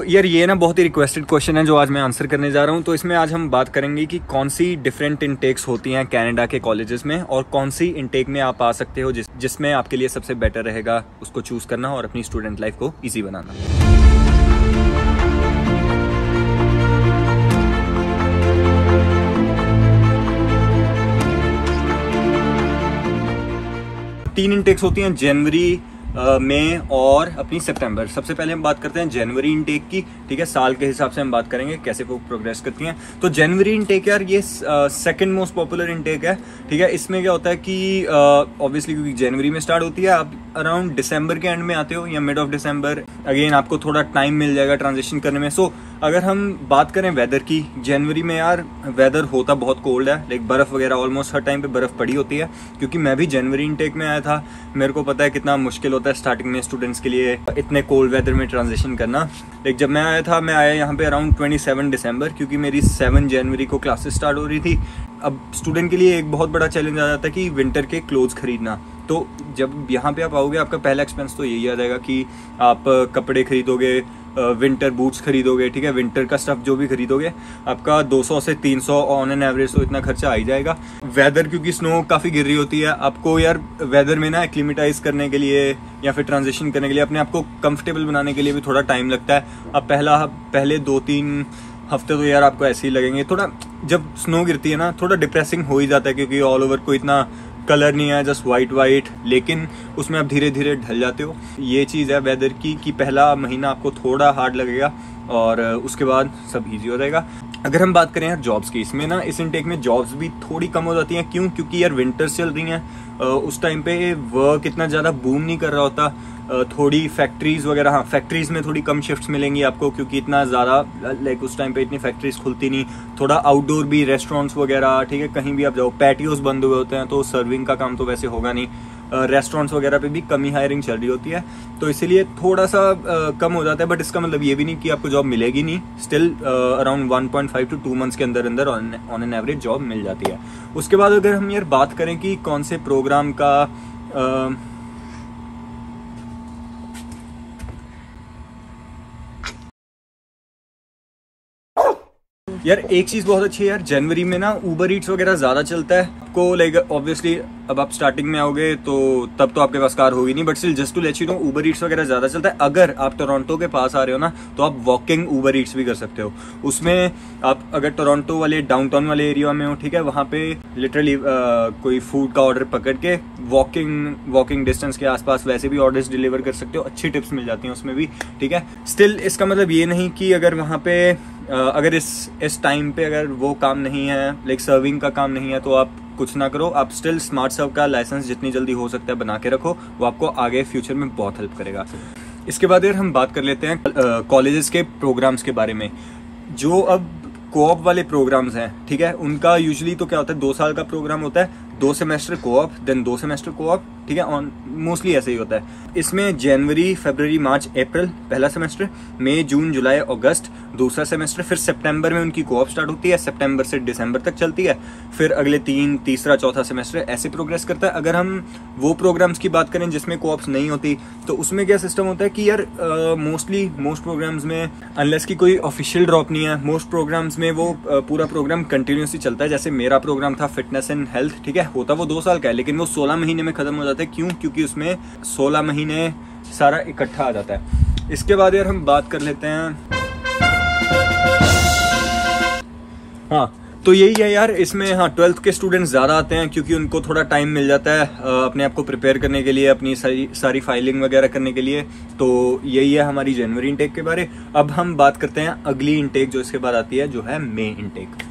यार ये ना बहुत ही रिक्वेस्टेड क्वेश्चन है जो आज मैं आंसर करने जा रहा हूँ। तो इसमें आज हम बात करेंगे कि कौन सी डिफरेंट इनटेक्स होती हैं कनाडा के कॉलेजेस में और कौन सी इनटेक में आप आ सकते हो जिसमें आपके लिए सबसे बेटर रहेगा उसको चूज करना और अपनी स्टूडेंट लाइफ को ईजी बनाना। तीन इनटेक्स होती हैं, जनवरी, मई और अपनी सितंबर। सबसे पहले हम बात करते हैं जनवरी इनटेक की, ठीक है। साल के हिसाब से हम बात करेंगे कैसे वो प्रोग्रेस करती हैं। तो जनवरी इनटेक यार ये सेकंड मोस्ट पॉपुलर इनटेक है, ठीक है। इसमें क्या होता है कि ऑब्वियसली क्योंकि जनवरी में स्टार्ट होती है, आप अराउंड दिसंबर के एंड में आते हो या मिड ऑफ दिसंबर, अगेन आपको थोड़ा टाइम मिल जाएगा ट्रांजिशन करने में। सो अगर हम बात करें वेदर की, जनवरी में यार वेदर होता बहुत कोल्ड है, लाइक बर्फ वगैरह ऑलमोस्ट हर टाइम पे बर्फ पड़ी होती है। क्योंकि मैं भी जनवरी इनटेक में आया था, मेरे को पता है कितना मुश्किल होता है स्टार्टिंग में स्टूडेंट्स के लिए इतने कोल्ड वेदर में ट्रांजिशन करना। लाइक जब मैं आया था, मैं आया यहाँ पे अराउंड 27 दिसंबर, क्योंकि मेरी 7 जनवरी को क्लासेस स्टार्ट हो रही थी। अब स्टूडेंट के लिए एक बहुत बड़ा चैलेंज आ जाता है कि विंटर के क्लोथ्स खरीदना। तो जब यहाँ पे आप आओगे, आपका पहला एक्सपेंस तो यही आ जाएगा कि आप कपड़े खरीदोगे, विंटर बूट्स खरीदोगे, ठीक है। विंटर का स्टफ जो भी खरीदोगे, आपका 200 से 300 ऑन एन एवरेज तो इतना खर्चा आ ही जाएगा। वेदर क्योंकि स्नो काफ़ी गिर रही होती है, आपको यार वेदर में ना एक्लिमेटाइज करने के लिए या फिर ट्रांजिशन करने के लिए, अपने आप को कंफर्टेबल बनाने के लिए भी थोड़ा टाइम लगता है। अब पहले 2-3 हफ्ते तो यार आपको ऐसे ही लगेंगे। थोड़ा जब स्नो गिरती है ना, थोड़ा डिप्रेसिंग हो ही जाता है, क्योंकि ऑल ओवर को इतना कलर नहीं है, जस्ट वाइट, लेकिन उसमें आप धीरे धीरे ढल जाते हो। ये चीज़ है वेदर की कि पहला महीना आपको थोड़ा हार्ड लगेगा और उसके बाद सब इजी हो जाएगा। अगर हम बात करें यार जॉब्स की, इसमें ना इस इनटेक में जॉब्स भी थोड़ी कम हो जाती हैं। क्यों? क्योंकि यार विंटर्स चल रही हैं, उस टाइम पे वर्क इतना ज़्यादा बूम नहीं कर रहा होता। थोड़ी फैक्ट्रीज वगैरह, हाँ फैक्ट्रीज में थोड़ी कम शिफ्ट्स मिलेंगी आपको, क्योंकि इतना ज़्यादा लाइक उस टाइम पे इतनी फैक्ट्रीज खुलती नहीं। थोड़ा आउटडोर भी रेस्टोरेंट्स वगैरह, ठीक है, कहीं भी आप जाओ, पैटियोज बंद हुए होते हैं, तो सर्विंग का काम तो वैसे होगा नहीं। रेस्टोरेंट्स वगैरह पे भी कम ही हायरिंग चल रही होती है, तो इसीलिए थोड़ा सा कम हो जाता है। बट इसका मतलब ये भी नहीं कि आपको जॉब मिलेगी नहीं। स्टिल अराउंड 1.5 to 2 months के अंदर अंदर ऑन एन एवरेज जॉब मिल जाती है। उसके बाद अगर हम यार बात करें कि कौन से प्रोग्राम का यार एक चीज़ बहुत अच्छी है यार, जनवरी में ना ऊबर ईट्स वगैरह ज़्यादा चलता है। आपको लाइक ऑब्वियसली अब आप स्टार्टिंग में आओगे तो तब तो आपके पास कार होगी नहीं, but still just to let you know Uber Eats वगैरह ज़्यादा चलता है। अगर आप टोरंटो के पास आ रहे हो ना, तो आप वॉकिंग ऊबर ईट्स भी कर सकते हो। उसमें आप अगर टोरंटो वाले डाउनटाउन वाले एरिया में हो, ठीक है, वहाँ पे लिटरली कोई फूड का ऑर्डर पकड़ के वॉकिंग डिस्टेंस के आसपास वैसे भी ऑर्डर्स डिलीवर कर सकते हो। अच्छी टिप्स मिल जाती हैं उसमें भी, ठीक है। स्टिल इसका मतलब ये नहीं कि अगर वहाँ पे अगर इस टाइम पे अगर वो काम नहीं है, लाइक सर्विंग का काम नहीं है, तो आप कुछ ना करो। आप स्टिल स्मार्ट सर्व का लाइसेंस जितनी जल्दी हो सकता है बना के रखो, वो आपको आगे फ्यूचर में बहुत हेल्प करेगा। इसके बाद यार हम बात कर लेते हैं कॉलेजेस के प्रोग्राम्स के बारे में। जो अब कोऑप वाले प्रोग्राम्स हैं, ठीक है, उनका यूजुअली तो क्या होता है, 2 साल का प्रोग्राम होता है, 2 semester co-op, then 2 semester co-op, ठीक है। मोस्टली ऐसे ही होता है। इसमें जनवरी, फरवरी, मार्च, अप्रैल पहला सेमेस्टर, मई, जून, जुलाई, अगस्त दूसरा सेमेस्टर, फिर सितंबर में उनकी कोऑप स्टार्ट होती है, सितंबर से दिसंबर तक चलती है, फिर अगले 3, तीसरा, चौथा सेमेस्टर ऐसे प्रोग्रेस करता है। अगर हम वो प्रोग्राम्स की बात करें जिसमें कोऑप्स नहीं होती, तो उसमें क्या सिस्टम होता है कि यार मोस्ट प्रोग्राम्स में अनलेस की कोई ऑफिशियल ड्रॉप नहीं है, मोस्ट प्रोग्राम्स में वो पूरा प्रोग्राम कंटिन्यूसली चलता है। जैसे मेरा प्रोग्राम था फिटनेस एंड हेल्थ, ठीक है, होता वो 2 साल का है, लेकिन वो 16 महीने में खत्म हो जाता है। क्यों? क्योंकि उसमें 16 महीने सारा इकट्ठा आ जाता है। इसके बाद यार हम बात कर लेते हैं, हाँ तो यही है यार इसमें, हाँ 12th के स्टूडेंट्स ज़्यादा आते हैं क्योंकि उनको थोड़ा टाइम मिल जाता है अपने आप को प्रिपेयर करने के लिए, अपनी सारी फाइलिंग वगैरह करने के लिए। तो यही है हमारी जनवरी इनटेक के बारे। अब हम बात करते हैं अगली इनटेक जो इसके बाद आती है, जो है मई इनटेक।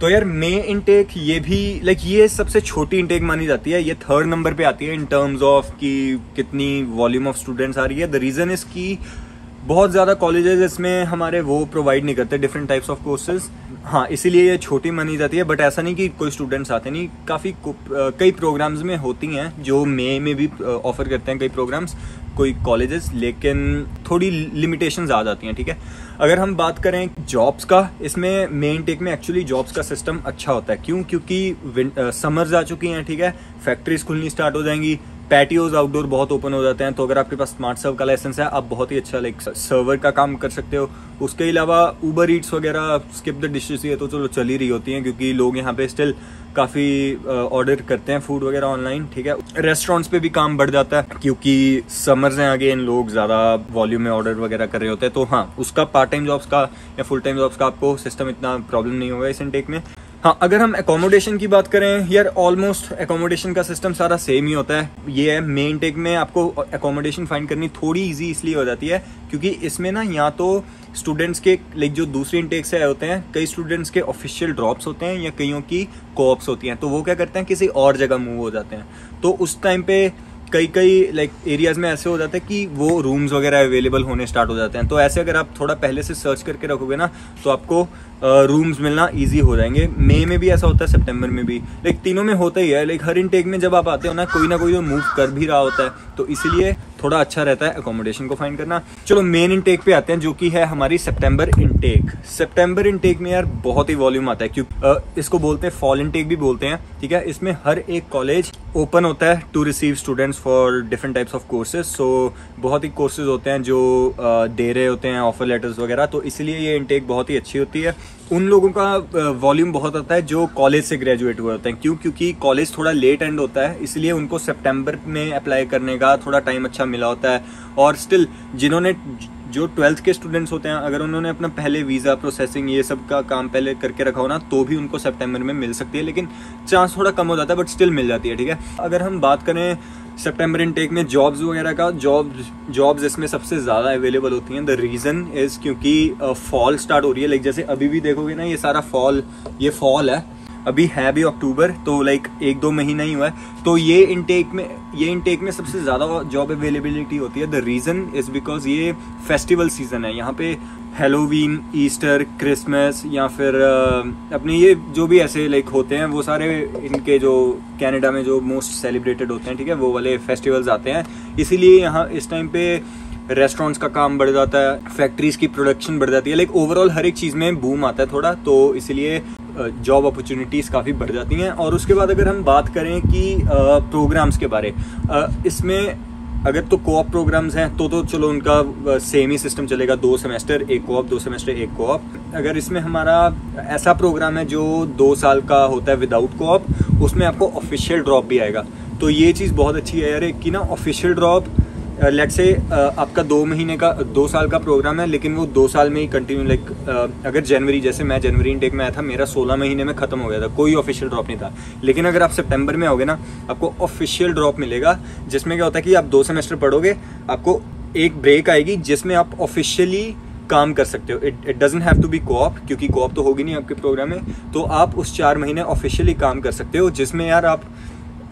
तो यार मई इनटेक ये भी लाइक ये सबसे छोटी इनटेक मानी जाती है। ये 3rd नंबर पे आती है इन टर्म्स ऑफ कि कितनी वॉल्यूम ऑफ स्टूडेंट्स आ रही है। द रीज़न इज कि बहुत ज़्यादा कॉलेजेस इसमें हमारे वो प्रोवाइड नहीं करते डिफरेंट टाइप्स ऑफ कोर्सेज, हाँ इसीलिए ये छोटी मानी जाती है। बट ऐसा नहीं कि कोई स्टूडेंट्स आते नहीं, काफ़ी कई प्रोग्राम्स में होती हैं जो मई में भी ऑफर करते हैं कई प्रोग्राम्स कोई कॉलेजेस, लेकिन थोड़ी लिमिटेशंस आ जाती हैं, ठीक है। अगर हम बात करें जॉब्स का, इसमें मई इनटेक में एक्चुअली जॉब्स का सिस्टम अच्छा होता है। क्यों? क्योंकि समर्स आ चुकी हैं, ठीक है, फैक्ट्रीज खुलनी स्टार्ट हो जाएंगी, पैटियोज आउटडोर बहुत ओपन हो जाते हैं, तो अगर आपके पास स्मार्ट सर्व का लाइसेंस है आप बहुत ही अच्छा लाइक सर्वर का काम कर सकते हो। उसके अलावा उबर ईट्स वगैरह, स्किप द डिशेस, ये तो चलो चल ही रही होती हैं क्योंकि लोग यहाँ पे स्टिल काफ़ी ऑर्डर करते हैं फूड वगैरह ऑनलाइन, ठीक है। रेस्टोरेंट्स पे भी काम बढ़ जाता है क्योंकि समर्स हैं आगे, इन लोग ज़्यादा वॉल्यूम में ऑर्डर वगैरह कर रहे होते हैं। तो हाँ, उसका पार्ट टाइम जॉब्स का या फुल टाइम जॉब्स का आपको सिस्टम इतना प्रॉब्लम नहीं होगा इस इनटेक में। हाँ, अगर हम एकोमोडेशन की बात करें यार, ऑलमोस्ट एकोमोडेशन का सिस्टम सारा सेम ही होता है। ये है मेन टेक में आपको एकोमोडेशन फाइंड करनी थोड़ी इजी इसलिए हो जाती है क्योंकि इसमें ना या तो स्टूडेंट्स के लाइक जो दूसरे इनटेक से आए होते हैं, कई स्टूडेंट्स के ऑफिशियल ड्रॉप्स होते हैं या कईयों की कोऑप्स होती हैं, तो वो क्या करते हैं किसी और जगह मूव हो जाते हैं। तो उस टाइम पे कई लाइक एरियाज में ऐसे हो जाता है कि वो रूम्स वगैरह अवेलेबल होने स्टार्ट हो जाते हैं। तो ऐसे अगर आप थोड़ा पहले से सर्च करके रखोगे ना तो आपको रूम्स मिलना इजी हो जाएंगे। मई में भी ऐसा होता है, सितंबर में भी, लाइक तीनों में होता ही है। लाइक हर इनटेक में जब आप आते हो ना, कोई ना कोई तो मूव कर भी रहा होता है, तो इसीलिए थोड़ा अच्छा रहता है एकोमोडेशन को फाइंड करना। चलो मेन इनटेक पे आते हैं जो कि है हमारी सितंबर इनटेक। सितंबर इनटेक में यार बहुत ही वॉल्यूम आता है क्योंकि इसको बोलते हैं फॉल इनटेक भी बोलते हैं, ठीक है। इसमें हर एक कॉलेज ओपन होता है to receive students for different types of courses. So बहुत ही कोर्सेज होते हैं जो दे रहे होते हैं ऑफर लेटर्स वगैरह, तो इसलिए ये इनटेक बहुत ही अच्छी होती है। उन लोगों का वॉल्यूम बहुत आता है जो कॉलेज से ग्रेजुएट हुए होते हैं। क्योंकि कॉलेज थोड़ा लेट एंड होता है, इसलिए उनको सितंबर में अप्लाई करने का थोड़ा टाइम अच्छा मिला होता है। और स्टिल जिन्होंने जो 12th के स्टूडेंट्स होते हैं, अगर उन्होंने अपना पहले वीज़ा प्रोसेसिंग ये सब का काम पहले करके रखा हो ना, तो भी उनको सितंबर में मिल सकती है, लेकिन चांस थोड़ा कम हो जाता है, बट स्टिल मिल जाती है, ठीक है। अगर हम बात करें सितंबर इनटेक में जॉब्स वगैरह का, जॉब्स इसमें सबसे ज़्यादा अवेलेबल होती हैं। द रीज़न इज़ क्योंकि फॉल स्टार्ट हो रही है। लाइक जैसे अभी भी देखोगे ना, ये सारा फॉल है, अभी है भी अक्टूबर, तो लाइक 1-2 महीना ही हुआ है। तो ये इनटेक में सबसे ज़्यादा जॉब अवेलेबिलिटी होती है। द रीज़न इज़ बिकॉज ये फेस्टिवल सीजन है। यहाँ पे हेलोवीन, ईस्टर, क्रिसमस या फिर अपने ये जो भी ऐसे लाइक होते हैं, वो सारे इनके जो कनाडा में जो मोस्ट सेलिब्रेटेड होते हैं, ठीक है, वो वाले फेस्टिवल्स आते हैं। इसीलिए यहाँ इस टाइम पे रेस्टोरेंट्स का काम बढ़ जाता है, फैक्ट्रीज की प्रोडक्शन बढ़ जाती है, लाइक ओवरऑल हर एक चीज़ में बूम आता है थोड़ा, तो इसलिए जॉब अपॉर्चुनिटीज़ काफ़ी बढ़ जाती हैं। और उसके बाद अगर हम बात करें कि प्रोग्राम्स के बारे, इसमें अगर तो कोऑप प्रोग्राम्स हैं तो चलो उनका सेम ही सिस्टम चलेगा, 2 सेमेस्टर 1 कोऑप, 2 सेमेस्टर 1 कोऑप। अगर इसमें हमारा ऐसा प्रोग्राम है जो 2 साल का होता है विदाउट कोऑप, उसमें आपको ऑफिशियल ड्रॉप भी आएगा। तो ये चीज़ बहुत अच्छी है यार कि ना ऑफिशियल ड्रॉप, लेट्स से आपका 2 साल का प्रोग्राम है, लेकिन वो 2 साल में ही कंटिन्यू, लाइक अगर जनवरी, जैसे मैं जनवरी इनटेक में आया था, मेरा 16 महीने में खत्म हो गया था, कोई ऑफिशियल ड्रॉप नहीं था। लेकिन अगर आप सितंबर में आओगे ना, आपको ऑफिशियल ड्रॉप मिलेगा, जिसमें क्या होता है कि आप 2 सेमेस्टर पढ़ोगे, आपको एक ब्रेक आएगी जिसमें आप ऑफिशियली काम कर सकते हो। It doesn't have to be co-op, क्योंकि कोऑप तो होगी नहीं आपके प्रोग्राम में, तो आप उस 4 महीने ऑफिशियली काम कर सकते हो, जिसमें यार आप,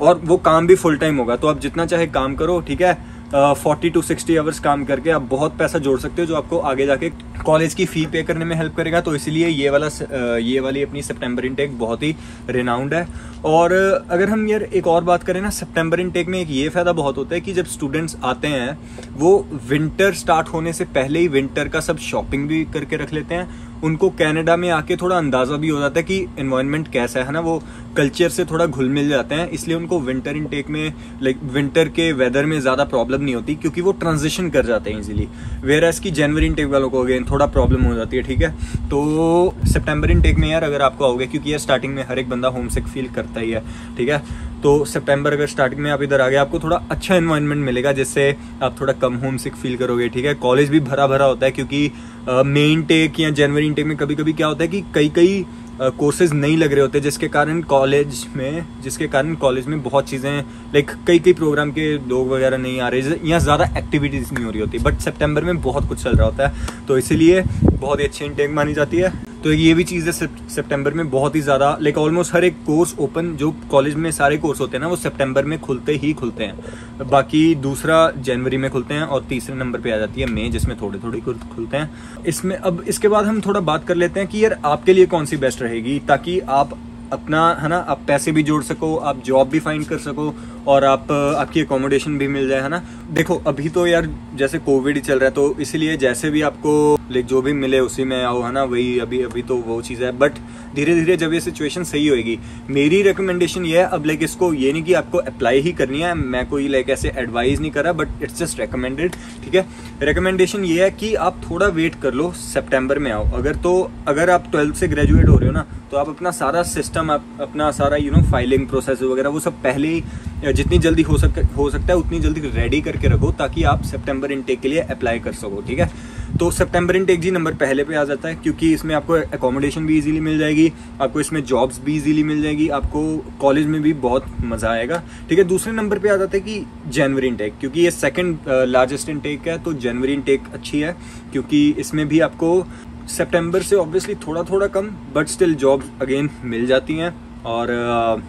और वो काम भी फुल टाइम होगा, तो आप जितना चाहे काम करो, ठीक है। 40 to 60 आवर्स काम करके आप बहुत पैसा जोड़ सकते हो, जो आपको आगे जाके कॉलेज की फ़ी पे करने में हेल्प करेगा। तो इसलिए ये वाली अपनी सितंबर इनटेक बहुत ही रिनाउंड है। और अगर हम यार एक और बात करें ना, सितंबर इनटेक में एक ये फ़ायदा बहुत होता है कि जब स्टूडेंट्स आते हैं, वो विंटर स्टार्ट होने से पहले ही विंटर का सब शॉपिंग भी करके रख लेते हैं। उनको कनाडा में आके थोड़ा अंदाज़ा भी हो जाता है कि एनवायरनमेंट कैसा है ना, वो कल्चर से थोड़ा घुल मिल जाते हैं, इसलिए उनको विंटर इनटेक में, लाइक विंटर के वेदर में ज़्यादा प्रॉब्लम नहीं होती, क्योंकि वो ट्रांजिशन कर जाते हैं इजीली। वेयर की जनवरी इनटेक वालों को अगेन थोड़ा प्रॉब्लम हो जाती है, ठीक है। तो सितंबर इनटेक में यार अगर आपको आओगे, क्योंकि यार स्टार्टिंग में हर एक बंदा होमसिक फील करता ही है, ठीक है, तो सितंबर अगर स्टार्टिंग में आप इधर आ गए, आपको थोड़ा अच्छा एनवायरनमेंट मिलेगा, जिससे आप थोड़ा कम होमसिक फील करोगे, ठीक है। कॉलेज भी भरा भरा होता है, क्योंकि मई इनटेक या जनवरी इनटेक में कभी कभी क्या होता है कि कई कोर्सेज नहीं लग रहे होते, जिसके कारण कॉलेज में बहुत चीज़ें, लाइक कई प्रोग्राम के लोग वगैरह नहीं आ रहे, या ज़्यादा एक्टिविटीज़ नहीं हो रही होती। बट सितंबर में बहुत कुछ चल रहा होता है, तो इसीलिए बहुत ही अच्छी इनटेक मानी जाती है। तो ये भी चीज़ है, सितंबर में बहुत ही ज़्यादा, लाइक ऑलमोस्ट हर एक कोर्स ओपन, जो कॉलेज में सारे कोर्स होते हैं ना, वो सितंबर में खुलते हैं। बाकी दूसरा जनवरी में खुलते हैं, और तीसरे नंबर पे आ जाती है मई, जिसमें थोड़े खुलते हैं। इसमें अब इसके बाद हम थोड़ा बात कर लेते हैं कि यार आपके लिए कौन सी बेस्ट रहेगी, ताकि आप अपना, है ना, आप पैसे भी जोड़ सको, आप जॉब भी फाइंड कर सको, और आपकी अकोमोडेशन भी मिल जाए, है ना। देखो अभी तो यार जैसे कोविड ही चल रहा है, तो इसलिए जैसे भी आपको लाइक जो भी मिले उसी में आओ, है ना, वही अभी तो वो चीज़ है। बट धीरे धीरे जब ये सिचुएशन सही होएगी, मेरी रिकमेंडेशन ये है, अब लाइक इसको ये नहीं कि आपको अप्लाई ही करनी है, मैं कोई लाइक ऐसे एडवाइस नहीं कर रहा, बट इट्स जस्ट रिकमेंडेड, ठीक है। रिकमेंडेशन ये है कि आप थोड़ा वेट कर लो, सितंबर में आओ। अगर आप 12th से ग्रेजुएट हो रहे हो ना, तो आप अपना सारा सिस्टम, अपना सारा फाइलिंग प्रोसेस वगैरह वो सब पहले ही जितनी जल्दी हो सकता है उतनी जल्दी रेडी करके रखो, ताकि आप सितंबर इनटेक के लिए अप्लाई कर सको, ठीक है। तो सितंबर इनटेक जी नंबर पहले पे आ जाता है, क्योंकि इसमें आपको अकोमोडेशन भी इजीली मिल जाएगी, आपको इसमें जॉब्स भी इजीली मिल जाएगी, आपको कॉलेज में भी बहुत मजा आएगा, ठीक है। दूसरे नंबर पे आ जाता है कि जनवरी इनटेक, क्योंकि ये सेकंड लार्जेस्ट इनटेक है, तो जनवरी इनटेक अच्छी है, क्योंकि इसमें भी आपको सितंबर से ऑब्वियसली थोड़ा कम, बट स्टिल जॉब्स अगेन मिल जाती हैं, और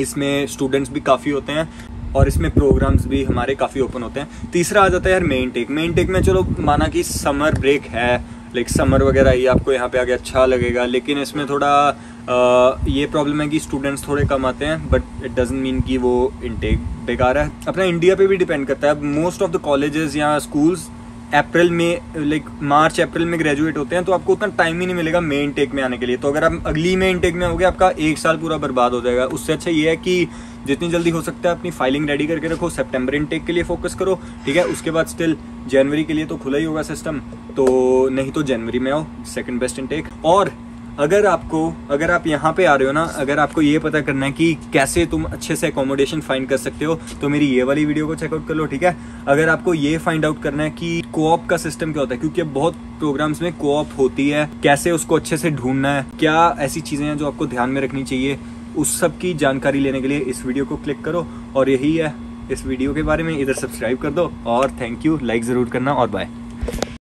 इसमें स्टूडेंट्स भी काफ़ी होते हैं, और इसमें प्रोग्राम्स भी हमारे काफ़ी ओपन होते हैं। तीसरा आ जाता है यार मेन टेक। मेन टेक में चलो माना कि समर ब्रेक है, लाइक समर वगैरह ये आपको यहाँ पे आके अच्छा लगेगा, लेकिन इसमें थोड़ा ये प्रॉब्लम है कि स्टूडेंट्स थोड़े कम आते हैं, बट इट डजंट मीन कि वो इनटेक बेकार है। अपना इंडिया पे भी डिपेंड करता है। मोस्ट ऑफ द कॉलेजेस या स्कूल्स अप्रैल में, लाइक मार्च अप्रैल में ग्रेजुएट होते हैं, तो आपको उतना टाइम ही नहीं मिलेगा मेन टेक में आने के लिए। तो अगर आप अगली मेन टेक में होगे, आपका 1 साल पूरा बर्बाद हो जाएगा। उससे अच्छा ये है कि जितनी जल्दी हो सकता है अपनी फाइलिंग रेडी करके रखो, सितंबर इनटेक के लिए फोकस करो, ठीक है। उसके बाद स्टिल जनवरी के लिए तो खुला ही होगा सिस्टम, तो नहीं तो जनवरी में आओ, सेकंड बेस्ट इनटेक। और अगर आप यहाँ पे आ रहे हो ना, अगर आपको ये पता करना है कि कैसे तुम अच्छे से अकोमोडेशन फाइंड कर सकते हो, तो मेरी ये वाली वीडियो को चेकआउट कर लो, ठीक है। अगर आपको ये फाइंड आउट करना है कि कोऑप का सिस्टम क्या होता है, क्योंकि बहुत प्रोग्राम्स में कोऑप होती है, कैसे उसको अच्छे से ढूंढना है, क्या ऐसी चीजें हैं जो आपको ध्यान में रखनी चाहिए, उस सब की जानकारी लेने के लिए इस वीडियो को क्लिक करो। और यही है इस वीडियो के बारे में, इधर सब्सक्राइब कर दो, और थैंक यू, लाइक जरूर करना, और बाय।